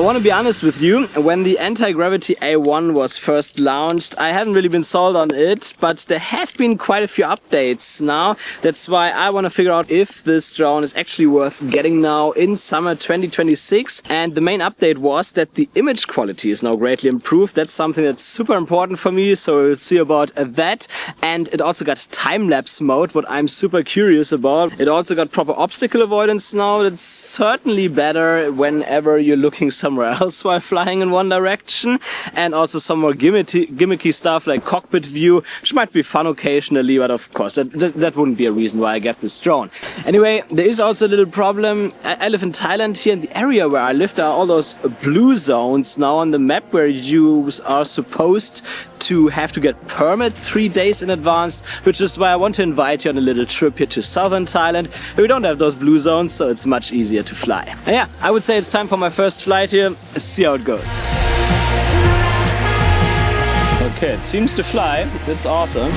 want to be honest with you, when the Antigravity A1 was first launched, I haven't really been sold on it, but there have been quite a few updates now. That's why I want to figure out if this drone is actually worth getting now in summer 2026. And the main update was that the image quality is now greatly improved. That's something that's super important for me, so we'll see about that. And it also got time-lapse mode, what I'm super curious about. It also got proper obstacle avoidance now. That's certainly better whenever you're looking somewhere else while flying in one direction, and also some more gimmicky stuff like cockpit view, which might be fun occasionally, but of course that wouldn't be a reason why I get this drone. Anyway, there is also a little problem. I live in Thailand here. In the area where I live, there are all those blue zones now on the map where you are supposed to have to get permit 3 days in advance, which is why I want to invite you on a little trip here to southern Thailand. We don't have those blue zones, so it's much easier to fly. And yeah, I would say it's time for my first flight here. See how it goes. Okay, it seems to fly. That's awesome.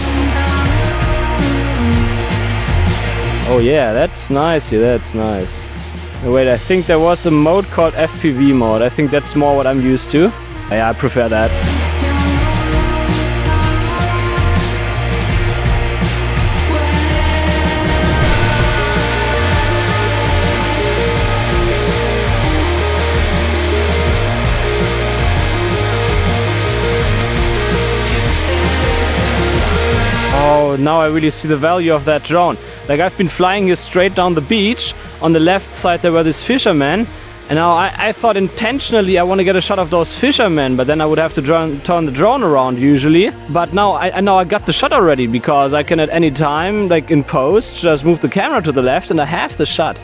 Oh yeah, that's nice here, that's nice. Wait, I think there was a mode called FPV mode. I think that's more what I'm used to. Yeah, I prefer that. Oh, now I really see the value of that drone. Like, I've been flying here straight down the beach. On the left side there were these fishermen, and now I thought intentionally I want to get a shot of those fishermen, but then I would have to turn the drone around usually. But now I got the shot already, because I can at any time, like in post, just move the camera to the left and I have the shot.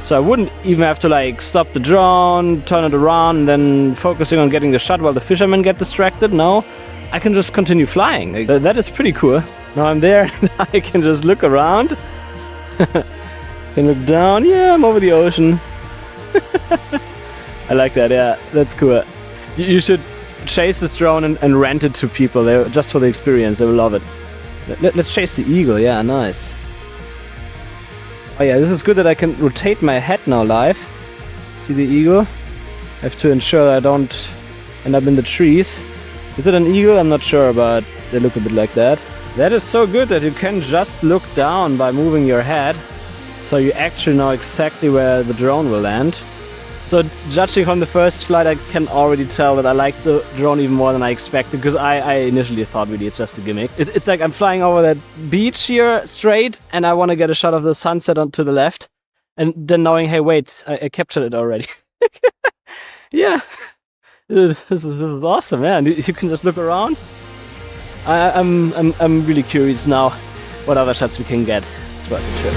So I wouldn't even have to like stop the drone, turn it around, and then focusing on getting the shot while the fishermen get distracted. No, I can just continue flying. Like, that is pretty cool. Now I'm there and I can just look around. Can look down. Yeah, I'm over the ocean. I like that. Yeah, that's cool. You should chase this drone and rent it to people. Just for the experience. They will love it. Let's chase the eagle. Yeah, nice. Oh yeah, this is good that I can rotate my head now live. See the eagle? I have to ensure I don't end up in the trees. Is it an eagle? I'm not sure, but they look a bit like that. That is so good that you can just look down by moving your head, so you actually know exactly where the drone will land. So judging from the first flight, I can already tell that I like the drone even more than I expected, because I initially thought really it's just a gimmick. It's like I'm flying over that beach here straight, and I want to get a shot of the sunset on to the left, and then knowing, hey wait, I captured it already. Yeah, this is awesome, man. You can just look around. I'm really curious now what other shots we can get throughout the trip.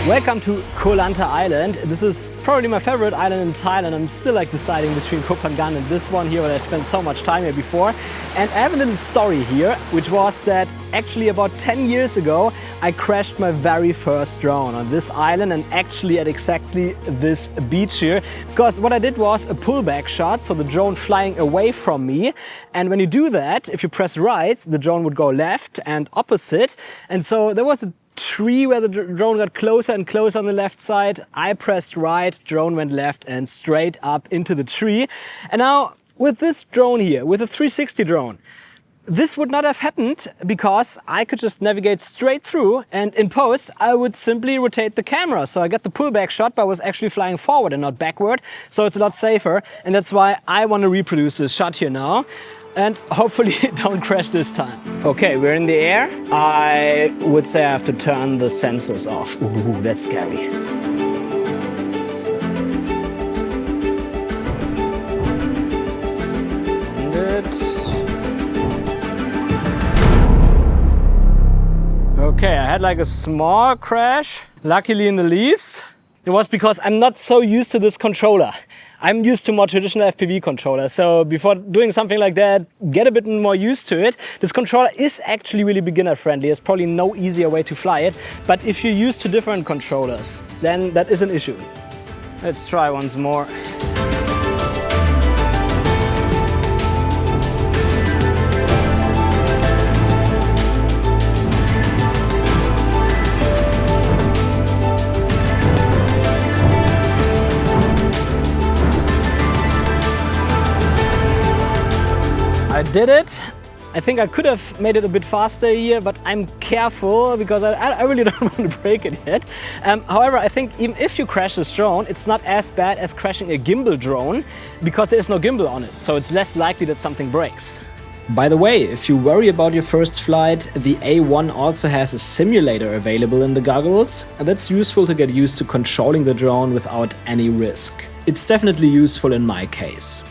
Welcome to Koh Lanta Island. This is probably my favorite island in Thailand. I'm still like deciding between Koh Phangan and this one here, where I spent so much time here before. And I have a little story here, which was that actually about 10 years ago, I crashed my very first drone on this island, and actually at exactly this beach here. Because what I did was a pullback shot, so the drone flying away from me. And when you do that, if you press right, the drone would go left and opposite. And so there was a tree where the drone got closer and closer on the left side. I pressed right, drone went left and straight up into the tree. And now with this drone here, with a 360 drone, this would not have happened, because I could just navigate straight through, and in post I would simply rotate the camera. So I got the pullback shot, but I was actually flying forward and not backward. So it's a lot safer, and that's why I want to reproduce this shot here now. And hopefully don't crash this time. Okay, we're in the air. I would say I have to turn the sensors off. Ooh, that's scary. Send it. Okay, I had like a small crash, luckily in the leaves. It was because I'm not so used to this controller. I'm used to more traditional FPV controllers, so before doing something like that, get a bit more used to it. This controller is actually really beginner friendly. There's probably no easier way to fly it, but if you're used to different controllers, then that is an issue. Let's try once more. I did it. I think I could have made it a bit faster here, but I'm careful because I really don't want to break it yet. However, I think even if you crash this drone, it's not as bad as crashing a gimbal drone because there is no gimbal on it, so it's less likely that something breaks. By the way, if you worry about your first flight, the A1 also has a simulator available in the goggles, and that's useful to get used to controlling the drone without any risk. It's definitely useful in my case.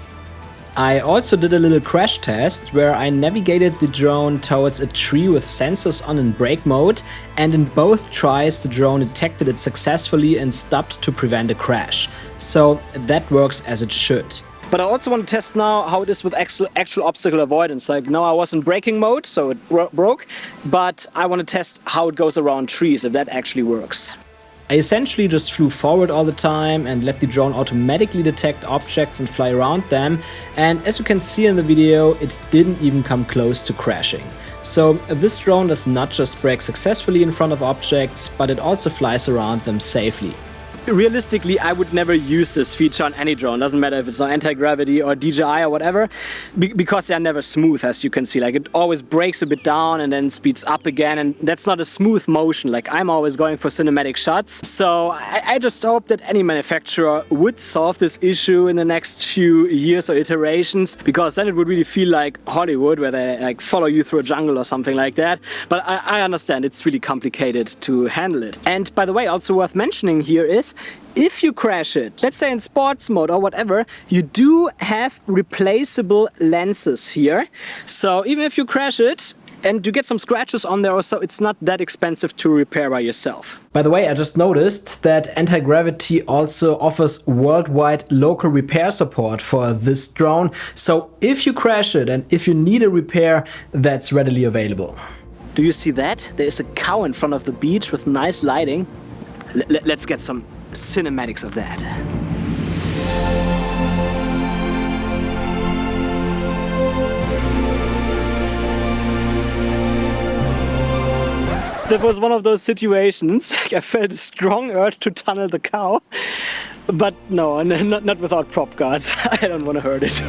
I also did a little crash test where I navigated the drone towards a tree with sensors on in brake mode, and in both tries the drone detected it successfully and stopped to prevent a crash. So that works as it should. But I also want to test now how it is with actual obstacle avoidance. Like now I was in braking mode, so it broke, but I want to test how it goes around trees, if that actually works. I essentially just flew forward all the time and let the drone automatically detect objects and fly around them, and as you can see in the video, it didn't even come close to crashing. So this drone does not just brake successfully in front of objects, but it also flies around them safely. Realistically, I would never use this feature on any drone. Doesn't matter if it's on anti-gravity or DJI or whatever, because they're never smooth, as you can see. Like it always breaks a bit down and then speeds up again, and that's not a smooth motion. Like I'm always going for cinematic shots. So I just hope that any manufacturer would solve this issue in the next few years or iterations, because then it would really feel like Hollywood, where they like follow you through a jungle or something like that. But I understand it's really complicated to handle it. And by the way, also worth mentioning here is, if you crash it, let's say in sports mode or whatever, you do have replaceable lenses here. So even if you crash it and you get some scratches on there or so, it's not that expensive to repair by yourself. By the way, I just noticed that Antigravity also offers worldwide local repair support for this drone. So if you crash it and if you need a repair, that's readily available. Do you see that? There is a cow in front of the beach with nice lighting. Let's get some cinematics of that. That was one of those situations. I felt a strong urge to tunnel the cow, but no, not without prop guards. I don't want to hurt it.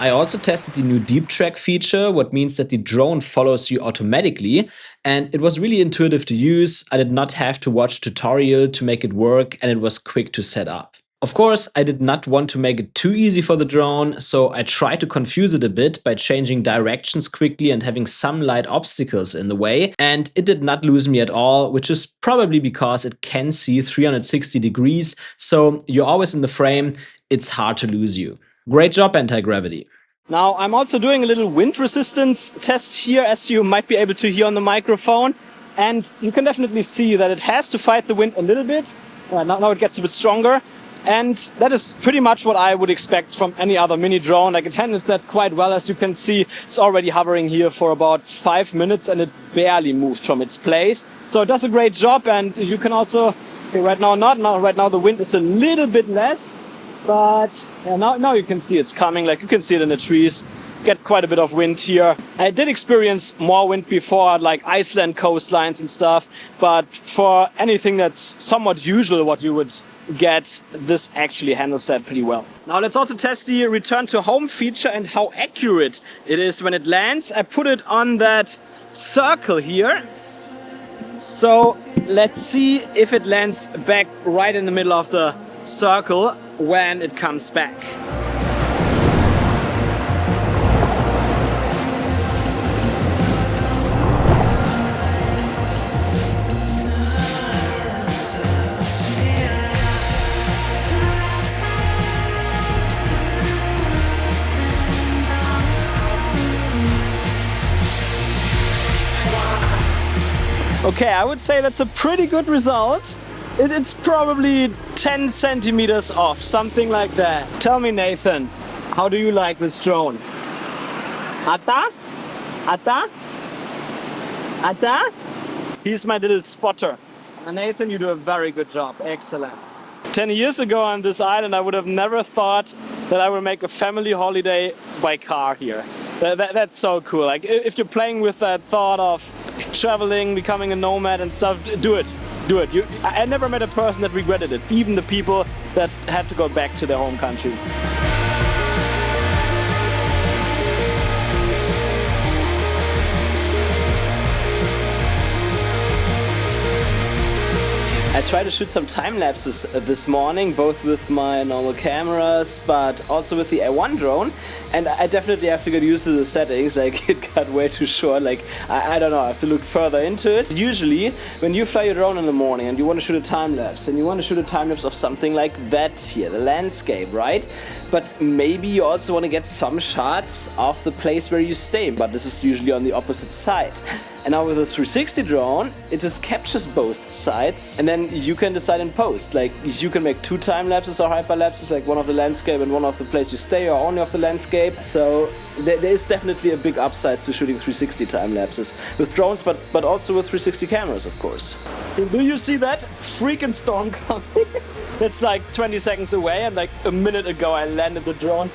I also tested the new deep track feature, what means that the drone follows you automatically, and it was really intuitive to use. I did not have to watch a tutorial to make it work, and it was quick to set up. Of course, I did not want to make it too easy for the drone, so I tried to confuse it a bit by changing directions quickly and having some light obstacles in the way, and it did not lose me at all, which is probably because it can see 360 degrees, so you're always in the frame. It's hard to lose you. Great job, Antigravity. Now I'm also doing a little wind resistance test here, as you might be able to hear on the microphone. And you can definitely see that it has to fight the wind a little bit. Now it gets a bit stronger. And that is pretty much what I would expect from any other mini drone. Like it handles that quite well. As you can see, it's already hovering here for about 5 minutes and it barely moved from its place. So it does a great job. And you can also, okay, right now the wind is a little bit less. But yeah, now you can see it's coming, like you can see it in the trees. Get quite a bit of wind here. I did experience more wind before, like Iceland coastlines and stuff, but for anything that's somewhat usual what you would get, this actually handles that pretty well. Now let's also test the return to home feature and how accurate it is when it lands. I put it on that circle here. So let's see if it lands back right in the middle of the circle when it comes back. Okay, I would say that's a pretty good result. It's probably 10 centimeters off, something like that. Tell me, Nathan, how do you like this drone? Atta? Atta? Atta? He's my little spotter. And Nathan, you do a very good job. Excellent. 10 years ago on this island, I would have never thought that I would make a family holiday by car here. That's so cool. Like, if you're playing with that thought of traveling, becoming a nomad and stuff, do it. Do it. I never met a person that regretted it, even the people that had to go back to their home countries. I tried to shoot some time lapses this morning, both with my normal cameras, but also with the A1 drone. And I definitely have to get used to the settings, like it got way too short, like I don't know, I have to look further into it. Usually, when you fly your drone in the morning and you want to shoot a time lapse, and you want to shoot a time lapse of something like that here, the landscape, right? But maybe you also want to get some shots of the place where you stay, but this is usually on the opposite side. And now with a 360 drone, it just captures both sides, and then you can decide in post. Like, you can make 2 time lapses or hyperlapses, like one of the landscape and one of the place you stay, or only of the landscape. So there is definitely a big upside to shooting 360 time lapses with drones, but also with 360 cameras, of course. Do you see that freaking storm coming? It's like 20 seconds away, and like a minute ago I landed the drone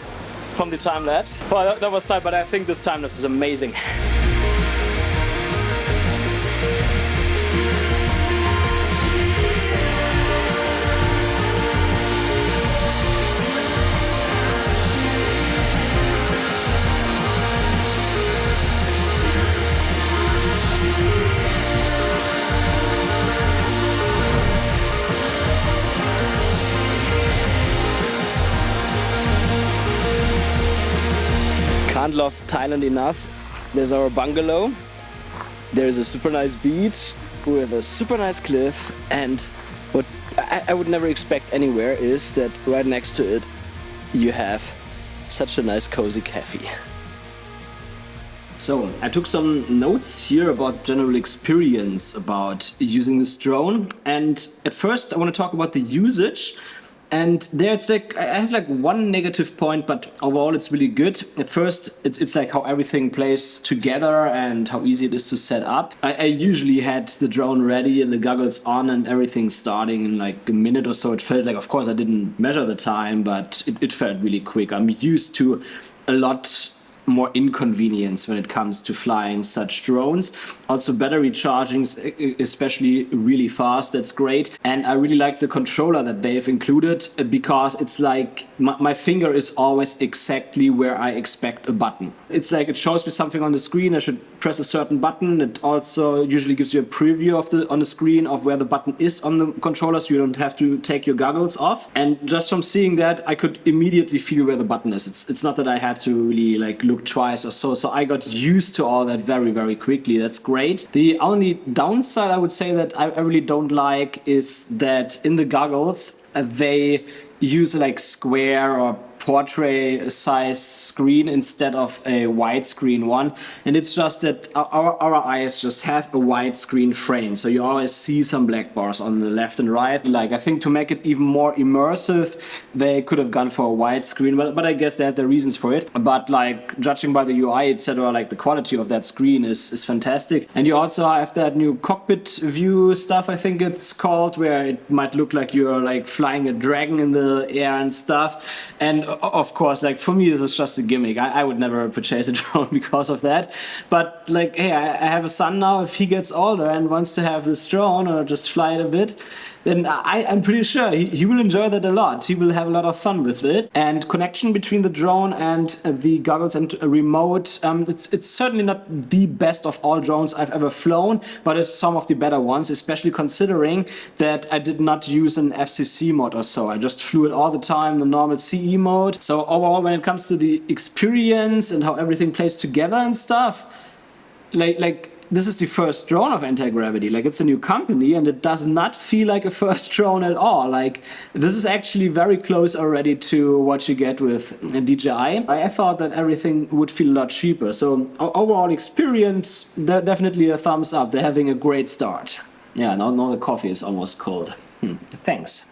from the time lapse. Well, that was tight, but I think this time lapse is amazing. Can't love Thailand enough. There's our bungalow. There's a super nice beach with a super nice cliff, and what I would never expect anywhere is that right next to it you have such a nice cozy cafe. So I took some notes here about general experience about using this drone, and at first I want to talk about the usage. And there it's like, I have like one negative point, but overall it's really good. At first it's like how everything plays together and how easy it is to set up. I usually had the drone ready and the goggles on and everything starting in like a minute or so. It felt like, of course I didn't measure the time, but it felt really quick. I'm used to a lot more inconvenience when it comes to flying such drones. Also battery charging, especially really fast, that's great. And I really like the controller that they've included, because it's like my finger is always exactly where I expect a button. It's like it shows me something on the screen, I should press a certain button. It also usually gives you a preview of on the screen of where the button is on the controller, so you don't have to take your goggles off. And just from seeing that, I could immediately feel where the button is. It's not that I had to really like look twice or so I got used to all that very, very quickly. That's great. The only downside I would say that I really don't like is that in the goggles they use like square or portrait size screen instead of a widescreen one, and it's just that our eyes just have a widescreen frame, so you always see some black bars on the left and right. Like, I think to make it even more immersive they could have gone for a widescreen, but I guess they had their reasons for it. But like, judging by the UI, etc., like the quality of that screen is fantastic. And you also have that new cockpit view stuff, I think it's called, where it might look like you're like flying a dragon in the air and stuff. And of course, like, for me this is just a gimmick. I would never purchase a drone because of that. But like, hey, I have a son now. If he gets older and wants to have this drone or just fly it a bit, then I'm pretty sure he will enjoy that a lot. He will have a lot of fun with it. And connection between the drone and the goggles and remote, it's certainly not the best of all drones I've ever flown, but it's some of the better ones, especially considering that I did not use an FCC mode or so. I just flew it all the time, the normal CE mode. So overall, when it comes to the experience and how everything plays together and stuff, like this is the first drone of Antigravity. Like, it's a new company and it does not feel like a first drone at all. Like, this is actually very close already to what you get with DJI. I thought that everything would feel a lot cheaper. So overall experience, definitely a thumbs up. They're having a great start. Yeah, now the coffee is almost cold. Thanks.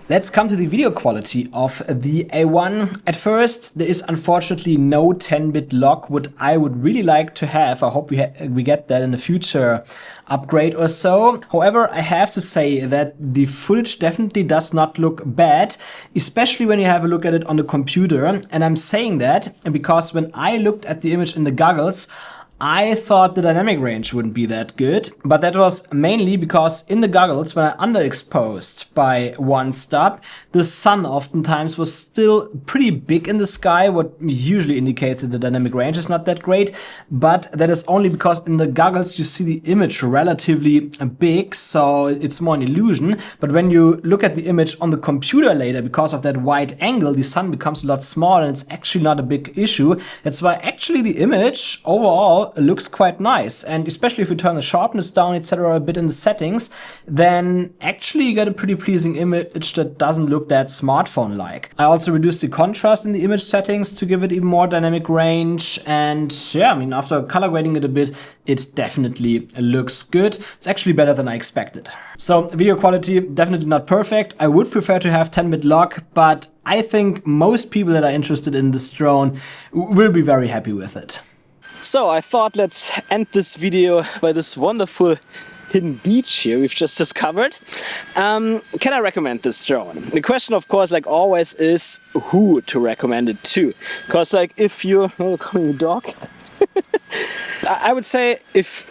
Let's come to the video quality of the A1. At first, there is unfortunately no 10-bit lock, what I would really like to have. I hope we get that in a future upgrade or so. However, I have to say that the footage definitely does not look bad, especially when you have a look at it on the computer. And I'm saying that because when I looked at the image in the goggles, I thought the dynamic range wouldn't be that good, but that was mainly because in the goggles, when I underexposed by one stop, the sun oftentimes was still pretty big in the sky, what usually indicates that the dynamic range is not that great, but that is only because in the goggles you see the image relatively big, so it's more an illusion. But when you look at the image on the computer later, because of that wide angle, the sun becomes a lot smaller and it's actually not a big issue. That's why actually the image overall looks quite nice, and especially if you turn the sharpness down, etc. a bit in the settings, then actually you get a pretty pleasing image that doesn't look that smartphone-like. I also reduced the contrast in the image settings to give it even more dynamic range, and yeah, I mean, after color grading it a bit, it definitely looks good. It's actually better than I expected. So video quality, definitely not perfect. I would prefer to have 10-bit lock, but I think most people that are interested in this drone will be very happy with it. So I thought let's end this video by this wonderful hidden beach here we've just discovered. Can I recommend this drone? The question, of course, like always, is who to recommend it to. Because like if you're... Oh, coming dog. I would say if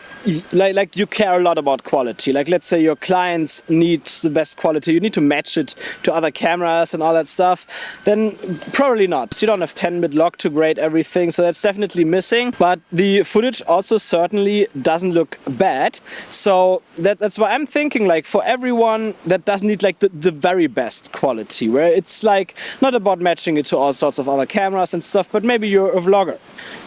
like you care a lot about quality, like let's say your clients need the best quality, you need to match it to other cameras and all that stuff, then probably not. You don't have 10-bit lock to grade everything, so that's definitely missing. But the footage also certainly doesn't look bad, so that's why I'm thinking, like, for everyone that doesn't need like the very best quality, where it's like not about matching it to all sorts of other cameras and stuff, but maybe you're a vlogger.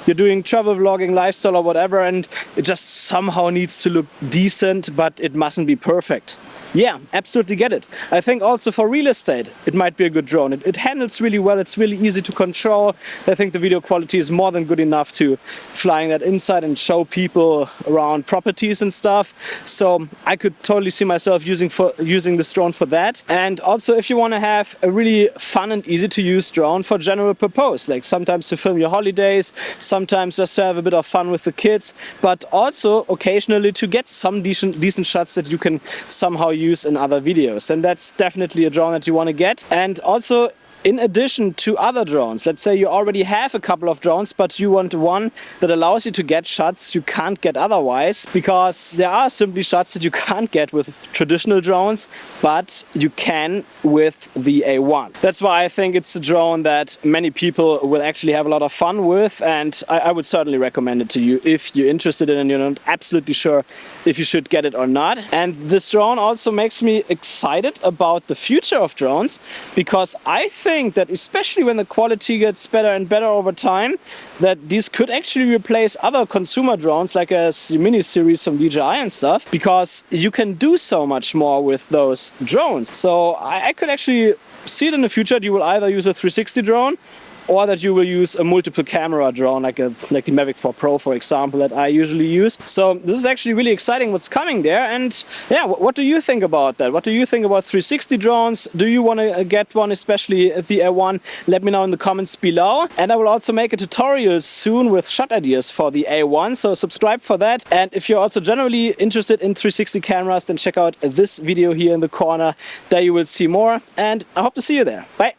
You're doing travel vlogging, lifestyle or whatever, and it just somehow needs to look decent, but it mustn't be perfect. Yeah, absolutely get it. I think also for real estate, it might be a good drone. It handles really well, it's really easy to control. I think the video quality is more than good enough to flying that inside and show people around properties and stuff. So I could totally see myself using this drone for that. And also if you want to have a really fun and easy to use drone for general purpose, like sometimes to film your holidays, sometimes just to have a bit of fun with the kids, but also occasionally to get some decent shots that you can somehow use in other videos, and that's definitely a drone that you want to get. And also, in addition to other drones, let's say you already have a couple of drones, but you want one that allows you to get shots you can't get otherwise, because there are simply shots that you can't get with traditional drones, but you can with the A1. That's why I think it's a drone that many people will actually have a lot of fun with, and I would certainly recommend it to you if you're interested in it and you're not absolutely sure if you should get it or not. And this drone also makes me excited about the future of drones, because I think that especially when the quality gets better and better over time, that these could actually replace other consumer drones like a mini series from DJI and stuff, because you can do so much more with those drones. So I could actually see it in the future that you will either use a 360 drone, or that you will use a multiple camera drone like the Mavic 4 Pro, for example, that I usually use. So this is actually really exciting what's coming there. And yeah, what do you think about that? What do you think about 360 drones? Do you want to get one, especially the A1? Let me know in the comments below. And I will also make a tutorial soon with shot ideas for the A1, so subscribe for that. And if you're also generally interested in 360 cameras, then check out this video here in the corner. There you will see more, and I hope to see you there. Bye!